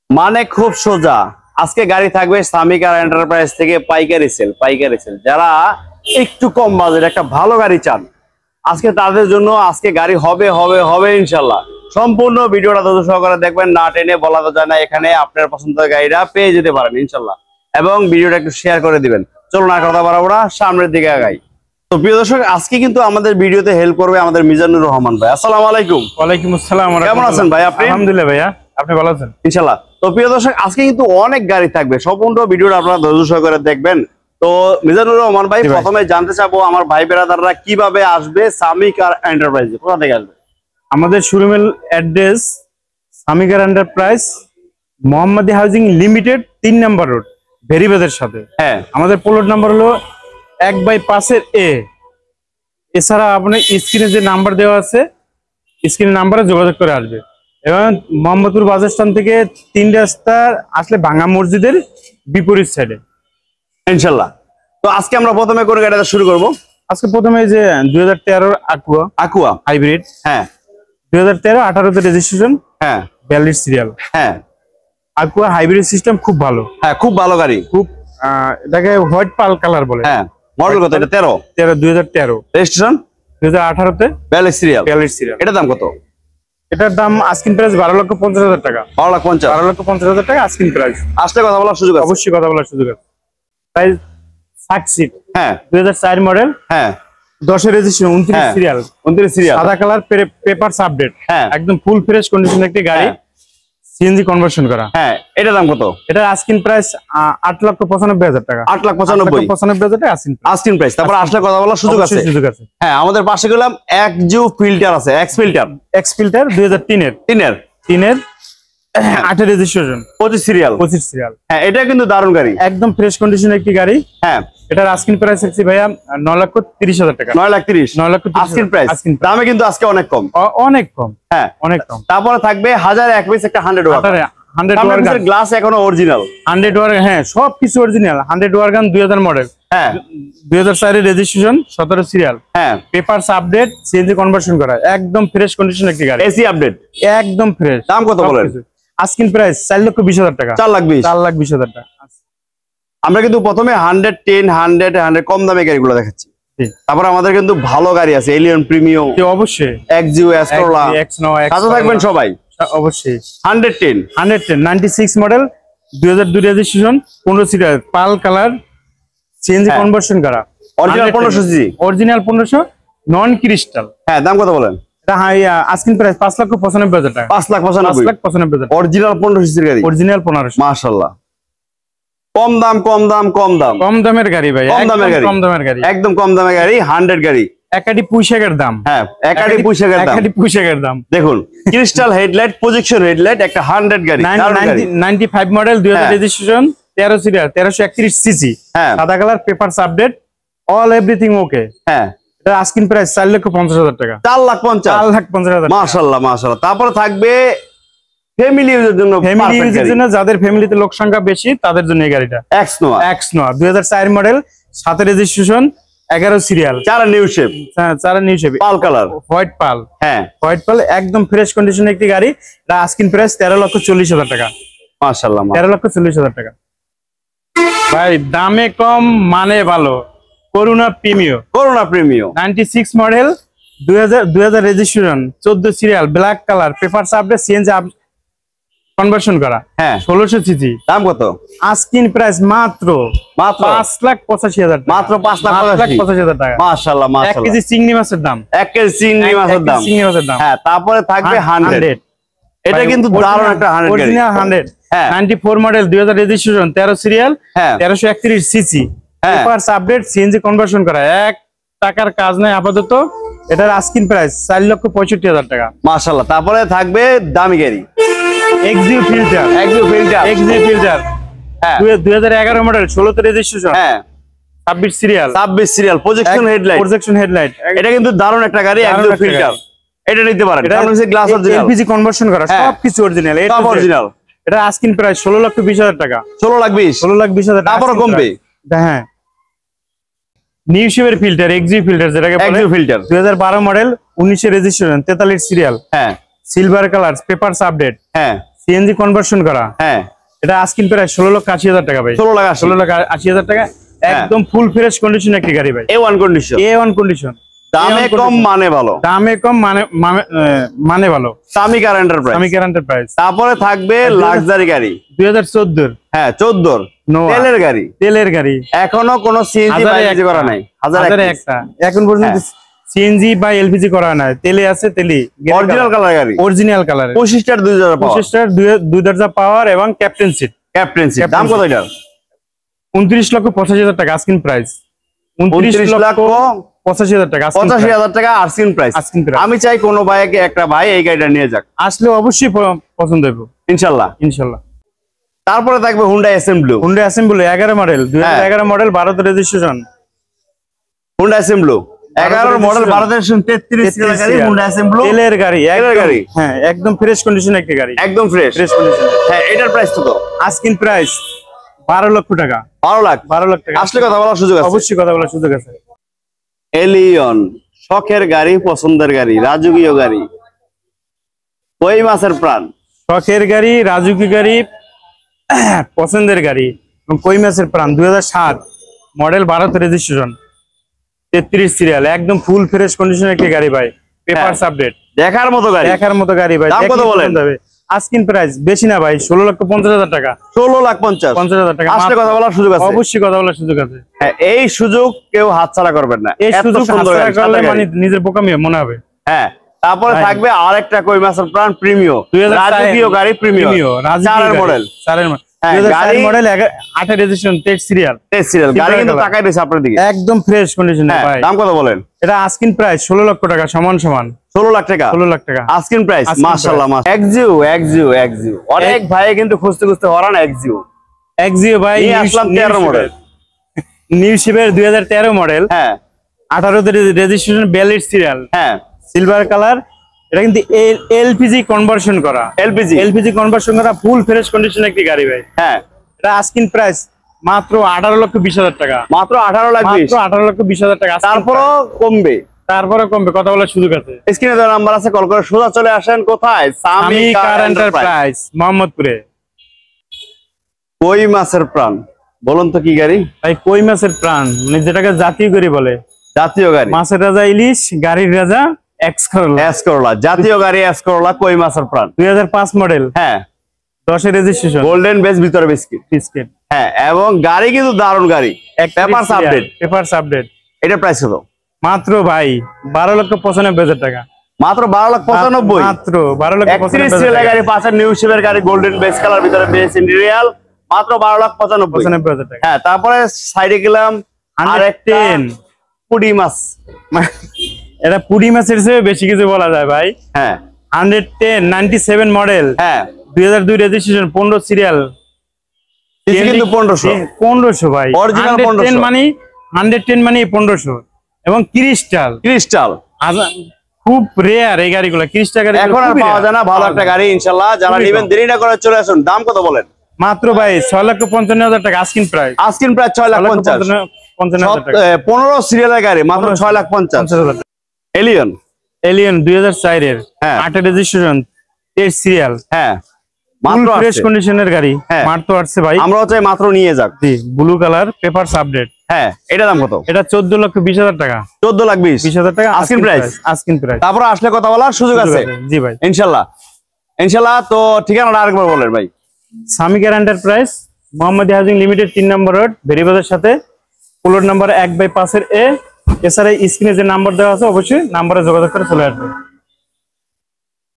মানে খুব সোজা। আজকে গাড়ি থাকবে সামি কার এন্টারপ্রাইজ থেকে পাইকারি সেল যারা একটু কম বাজেট একটা ভালো গাড়ি চান, আজকে তাদের জন্য আজকে গাড়ি হবে হবে হবে ইনশাল্লাহ। সম্পূর্ণ ভিডিওটা ধৈর্য সহকারে দেখবেন, না টেনে বলা তো যায় না। এখানে আপনার পছন্দের গাড়িটা পেয়ে যেতে পারেন ইনশাল্লাহ, এবং ভিডিওটা একটু শেয়ার করে দিবেন। চলুন আর কথা বাড়াবো না, সামনের দিকে আগাই। তো প্রিয় দর্শক, আজকে কিন্তু আমাদের ভিডিওতে হেল্প করবে আমাদের মিজানুর রহমান ভাই। আসসালামু আলাইকুম। ওয়ালাইকুম আসসালাম। কেমন আছেন ভাই আপনি? আলহামদুলিল্লাহ ভাইয়া, আপনি ভালো আছেন? ইনশাল্লাহ। তো প্রিয় দর্শক, আজকে কিন্তু অনেক গাড়ি থাকবে, সম্পূর্ণ ভিডিওটা আপনারা ধৈর্য সহকারে দেখবেন। তো মিজানুর রহমান ভাই, প্রথমে জানতে চাবো আমার ভাই বেরাদাররা কিভাবে আসবে সামি কার এন্টারপ্রাইজে, কোথা থেকে আসবে? আমাদের শোরুমের অ্যাড্রেস সামি কার এন্টারপ্রাইজ, মোহাম্মদী হাউজিং লিমিটেড, 3 নম্বর রোড, ভেরিবাজারের সাথে। হ্যাঁ, আমাদের প্লট নাম্বার হলো 1/5 এছাড়া আপনার স্ক্রিনে যে নাম্বার দেওয়া আছে, স্ক্রিনের নাম্বারে যোগাযোগ করে আসবে। এবং মোহাম্মদপুর বাস স্ট্যান্ড থেকে 3 রাস্তা আসলে ভাঙা মসজিদের বিপরীত সাইডে ইনশাল্লাহ। তো আজকে আমরা প্রথমে কোন গাড়িটা শুরু করব? আজকে প্রথমে যে 2013 আকুয়া হাইব্রিড। হ্যাঁ, 2013-18 রেজিস্ট্রেশন, হ্যাঁ 42 সিরিয়াল। হ্যাঁ, আকুয়া হাইব্রিড সিস্টেম খুব ভালো, হ্যাঁ খুব ভালো গাড়ি। খুব এটাকে হোয়াইট পাল কালার বলে। হ্যাঁ, মডেল কত এটা? 2013, রেজিস্ট্রেশন 2018-তে 42 সিরিয়াল। 42 সিরিয়াল। এটার দাম কত? এটার দাম আস্কিং প্রাইস 12,50,000 টাকা। 12,50,000। 12,50,000 টাকা আস্কিং প্রাইস। আসলে কথা বলার সুযোগ আছে? অবশ্যই কথা বলার সুযোগ আছে। Price 60 seat. হ্যাঁ, 2004 মডেল। হ্যাঁ 10 রেজিস্ট্রেশন, 29 সিরিয়াল। 29 সিরিয়াল, সাদা কালার, পেপারস আপডেট। হ্যাঁ, একদম ফুল ফ্রেশ কন্ডিশন একটি গাড়ি, সিএনজি কনভার্সন করা। হ্যাঁ এটার দাম কত? এটা আস্কিং প্রাইস 8,95,000 টাকা। 8,95,000 টাকা আস্কিং প্রাইস। তারপর আসলে কথা বলার সুযোগ আছে? সুযোগ আছে। হ্যাঁ, আমাদের পাশে গেলাম এক্সজু ফিল্টার আছে, এক্স ফিল্টার 2003 এর 8 রেজিস্ট্রেশন, 25 সিরিয়াল। 25 সিরিয়াল। হ্যাঁ, এটা কিন্তু দারুণ গাড়ি, একদম ফ্রেশ কন্ডিশন একটি গাড়ি। হ্যাঁ, এটার আস্কিং প্রাইস হচ্ছে ভাইয়া 9,30,000 টাকা। 9,30,000 9,30,000 আস্কিং প্রাইস। দামে কিন্তু আজকে অনেক কম, অনেক কম। হ্যাঁ অনেক কম। তারপরে থাকবে 1001 পিস একটা 100 ওয়াট। 100 ওয়াট গান, গ্লাস এখনো অরিজিনাল। 100 ওয়াট, হ্যাঁ সবকিছু অরিজিনাল। 100 ওয়াট গান, 2000 মডেল। হ্যাঁ, 2004 এর রেজিস্ট্রেশন, 17 সিরিয়াল। হ্যাঁ, পেপারস আপডেট, সিএনজি কনভার্সন করা, একদম ফ্রেশ কন্ডিশন একটি গাড়ি। এসি আপডেট, একদম ফ্রেশ। দাম কত বলেন? আস্কিং প্রাইস 4,20,000 টাকা। 4,20,000। 4,20,000 টাকা। আমরা কিন্তু প্রথমে 110, 100 কম দামে গাড়িগুলো দেখাচ্ছি। তারপর আমাদের কিন্তু ভালো গাড়ি আছে, এলিয়ন প্রিমিয়াম, অবশ্যই এক্সজু, এক্সট্রোলা, কাছে থাকবেন সবাই। অবশ্যই। 110 96 মডেল, 2002 রেজিস্ট্রেশন, 15 সিরিয়াল, পাল কালার, সিএনজি কনভার্সন করা, অরিজিনাল 1500 সিসি। অরিজিনাল 1500, নন ক্রিস্টাল। হ্যাঁ, দাম কত বলেন? এটা আস্কিং প্রাইস 5,95,000 টাকা। 5,95,000 অরিজিনাল 1500 সিসির গাড়ি। অরিজিনাল 1500। মাশাআল্লাহ, কম দাম কম দাম কম দাম, কম দামের গাড়ি ভাই, কম দামের গাড়ি, কম দামের গাড়ি, একদম কম দামের গাড়ি। 100 গাড়ি, একাডি পুঁইশাকের দাম। হ্যাঁ, একাডি পুঁইশাকের দাম, একাডি পুঁইশাকের দাম। দেখুন, ক্রিস্টাল হেডলাইট, প্রজেকশন হেডলাইট, একটা 100 গাড়ি। 95 মডেল, 2000 রেজিস্ট্রেশন, 13 সিরিয়াল, 1331 সিসি, হ্যাঁ সাদা colour, papers update, all everything okay. হ্যাঁ, এটা আস্কিং প্রাইস 4,50,000 টাকা। 4,50,000। 4,50,000। মাশাআল্লাহ মাশাআল্লাহ। তারপরে থাকবে ফ্যামিলি ইউজের জন্য, ফ্যামিলি ইউজের জন্য, যাদের ফ্যামিলিতে লোক সংখ্যা বেশি তাদের জন্য এই গাড়িটা। এক্সনোয়া 2004 model, 7 registration, 11 serial, 4 new shape, 4 new shape, pearl colour, white pearl. হ্যাঁ, হোয়াইট পাল, একদম ফ্রেশ কন্ডিশন একটি গাড়ি। এটা আস্কিং প্রাইস 13,40,000 টাকা। মাশাআল্লাহ, 13,40,000 টাকা। ভাই আপনি কম মানে ভালো। Corona premium, 96 model, 2000 registration, 14 serial, black colour, papers update, CNG conversion করা, হ্যাঁ 1600 সিসি। দাম কত? আস্কিং প্রাইস মাত্র 5,85,000 টাকা। মাত্র 5,85,000 টাকা। মাশাআল্লাহ 1 মাশাআল্লাহ। কেজি চিংড়ি মাছের দাম, 1 কেজি চিংড়ি মাছের দাম। হ্যাঁ, তারপরে থাকবে 100। এটা কিন্তু দারুণ একটা 100 গাড়ি, অরিজিনাল 100। হ্যাঁ, 94 মডেল, 2000 রেজিস্ট্রেশন, 13 সিরিয়াল, হ্যাঁ 1331 CC, papers update, CNG conversion করা, 1 টাকার কাজ নাই আপাতত। এটার আস্কিং প্রাইস 4,65,000 টাকা। মাশাআল্লাহ। তারপরে থাকবে দামি গাড়ি, এক্সিউ ফিল্টার, হ্যাঁ 2011 মডেল, 16 তে রেজিস্ট্রেশন, হ্যাঁ 26 সিরিয়াল, প্রজেকশন হেডলাইট। এটা কিন্তু দারুণ একটা গাড়ি, এক্সজু ফিল্টার। এটা নিতে পারেন, কারণ হচ্ছে গ্লাস অরিজিনাল, এলপিজি কনভার্সন করা, সবকিছু অরিজিনাল, সব অরিজিনাল। এটা আস্কিং প্রাইস 16,20,000 টাকা। 16,20,000 টাকা। তারপরে কমবে। হ্যাঁ, নিউ শেপের ফিল্টার, এক্সিউ ফিল্টার যেটাকে বলে, এক্সজু ফিল্টার, 2012 মডেল, 19 রেজিস্ট্রেশন, 43 সিরিয়াল, হ্যাঁ সিলভার কালার, পেপারস আপডেট, হ্যাঁ সিএনজি কনভার্সন করা। হ্যাঁ, এটা আস্কিং প্রাইস 16,80,000 টাকা ভাই। 16,80,000 টাকা, একদম ফুল ফ্রেশ কন্ডিশন একটি গাড়ি ভাই। A1 কন্ডিশন, A1 কন্ডিশন, দামে কম মানে ভালো, দামে কম মানে ভালো। সামি কার এন্টারপ্রাইজ। তারপরে থাকবে লাক্সারি গাড়ি 2014 হ্যাঁ 14 তেলের গাড়ি এখনো কোনো সিএনজি বা এলপিজি করা নাই। 1001টা এখন পর্যন্ত সিএনজি বা এলপিজি করা নাই, তেলে আছে, তেলি অরিজিনাল কালার গাড়ি, অরিজিনাল কালার, 25টার 2 দরজা পাওয়ার এবং ক্যাপ্টেন সিট। দাম কত এটার? 29,85,000 টাকা আস্কিং প্রাইস। 29,85,000 টাকা, 85,000 টাকা আস্কিং প্রাইস। আমি চাই কোনো ভাইকে একটা ভাই এই গাড়িটা নিয়ে যাক, আসলে অবশ্যই পছন্দ হবে ইনশাআল্লাহ। তারপরে থাকবে হুন্ডা এসএমব্লু 11 model, 2011 model, Bharat registration. Honda এসএমব্লু 11 মডেল, ভারত রেজিস্ট্রেশন, 33 সিরিয়াল গাড়ি, হুন্ডা এসএমব্লু তেলের গাড়ি, হ্যাঁ একদম ফ্রেশ কন্ডিশন একটি গাড়ি, একদম ফ্রেশ কন্ডিশন। হ্যাঁ, এটার প্রাইস কত? আস্কিং প্রাইস 12 লক্ষ টাকা। 12 লাখ টাকা। আসলে কথা বলার সুযোগ আছে, অবশ্যই কথা বলার সুযোগ আছে। এলিয়ন, শখের গাড়ি, পছন্দের গাড়ি, রাজকীয় গাড়ি, কই মাছের প্রাণ। শখের গাড়ি, রাজুকি গাড়ি, পছন্দের গাড়ি এবং কই মাছের প্রাণ। 2007 মডেল, ভারত রেজিস্ট্রেশন, 33 সিরিয়াল, একদম ফুল ফ্রেশ কন্ডিশন একটি গাড়ি ভাই। পেপারস আপডেট, দেখার মতো গাড়ি ভাই। দাম কত বলেন? আস্কিং প্রাইস বেশি না ভাই, 16,50,000 টাকা। 16,50,000 টাকা। আসলে কথা বলার সুযোগ আছে, অবশ্যই কথা বলার সুযোগ আছে। হ্যাঁ, এই সুযোগ কেউ হাতছাড়া করবেন না, এই সুযোগ হাতছাড়া করলে মানে নিজের বোকামি মনে হবে। হ্যাঁ, তারপরে থাকবে আরেকটা কই মাছের প্রাণ প্রিমিয়াম, রাজকীয় গাড়ি, premium 4 model, 2004 model, 8 registration, 23 serial. গাড়ি কিন্তু তাকাই রয়েছে আপনার দিকে, একদম ফ্রেশ কন্ডিশন ভাই। দাম কত বলেন? এটা আস্কিং প্রাইস 16 লক্ষ টাকা, সমান 16 লাখ টাকা। 16 লাখ টাকা আস্কিং প্রাইস। মাশাআল্লাহ, এক্সিও অনেক ভাই কিন্তু খুঁজতে হরান এক্সিও ভাই। আসলাম 13 মডেল, নিউ শিপের 2013 মডেল, হ্যাঁ 18 তে রেজিস্ট্রেশন, 42 সিরিয়াল, হ্যাঁ সিলভার কালার। এটা কিন্তু এলপিজি কনভার্সন করা, এলপিজি কনভার্সন করা, ফুল ফ্রেশ কন্ডিশন একটি গাড়ি ভাই। হ্যাঁ, এটা আস্কিং প্রাইস মাত্র 18,20,000 টাকা, মাত্র 18,20,000 টাকা। তারপরে কমবে, কথা বলার সুযোগ আছে। স্ক্রিনে দেওয়া নাম্বার আছে, কল করে সোজা চলে আসেন। কোথায়? সামি কার এন্টারপ্রাইজ, মোহাম্মদপুরে। কই মাছের প্রাণ, বলুন তো কি গাড়ি ভাই? কই মাছের প্রাণ মানে যেটাকে জাতীয় গাড়ি বলে, জাতীয় গাড়ি। মাছের রাজা ইলিশ, গাড়ির রাজা এক্স করলা, জাতীয় গাড়ি এক্স করলা, কই মাছের প্রাণ। 2005 মডেল, হ্যাঁ 10 এর রেজিস্ট্রেশন, গোল্ডেন বেস, ভিতরে বিস্কিট। হ্যাঁ, এবং গাড়ি কিন্তু দারুণ গাড়ি, পেপারস আপডেট। এটা প্রাইস কত? মাত্র ভাই 12,95,000 টাকা। মাত্র 12,95,000, মাত্র 12,95,000 গাড়ি, 5 নিউ শিপের গাড়ি, গোল্ডেন বেস কালার, ভিতরে বেস ইন্টেরিয়াল, মাত্র 12,95,000 টাকা। হ্যাঁ, তারপরে সাইডে গেলাম আরেকটা পুডি মাছ। এটা পুডি মাছের চেয়ে বেশি কিছু বলা যায় ভাই। হ্যাঁ, 110 97 মডেল, হ্যাঁ 2002 রেজিস্ট্রেশন, 15 সিরিয়াল, কিন্তু 1500 ভাই। অরিজিনাল 1500 মানে 110 মানে 1500 এবং ক্রিস্টাল খুব রেয়ার এই গাড়িগুলো। ক্রিস্টাল গাড়ি এখন আর পাওয়া যায় না, ভালো একটা গাড়ি ইনশাআল্লাহ। যারা নেবেন দেরি না করে চলে আসুন। দাম কত বলেন? মাত্র ভাই 6,55,000 টাকা আস্কিং প্রাইস। 6,50,000 15 সিরিয়ালের গাড়ি, মাত্র 6,50,000। এলিয়ন 2004 এর 8 রেজিস্ট্রেশন, 23 সিরিয়াল, হ্যাঁ মাত্র ফ্রেশ কন্ডিশনের গাড়ি, মাত্র আসছে ভাই। আমরা চাই মাত্র নিয়ে যাক। জি, ব্লু কালার, পেপারস আপডেট। হ্যাঁ, এটা দাম কত? এটা 14,20,000 টাকা। 14,20,000 টাকা আস্কিং প্রাইস। তারপর আসলে কথা বলার সুযোগ আছে। জি ভাই, ইনশাআল্লাহ। তো ঠিকানাটা আরেকবার বলেন ভাই। সামি কার এন্টারপ্রাইজ, মোহাম্মদ হাউজিং লিমিটেড, 3 নম্বর রোড, ভেরিবাজার সাথে, প্লট নাম্বার 1/5 এ। এছাড়া স্ক্রিনে যে নাম্বার দেওয়া আছে অবশ্যই নাম্বারে যোগাযোগ করে চলে আসবে।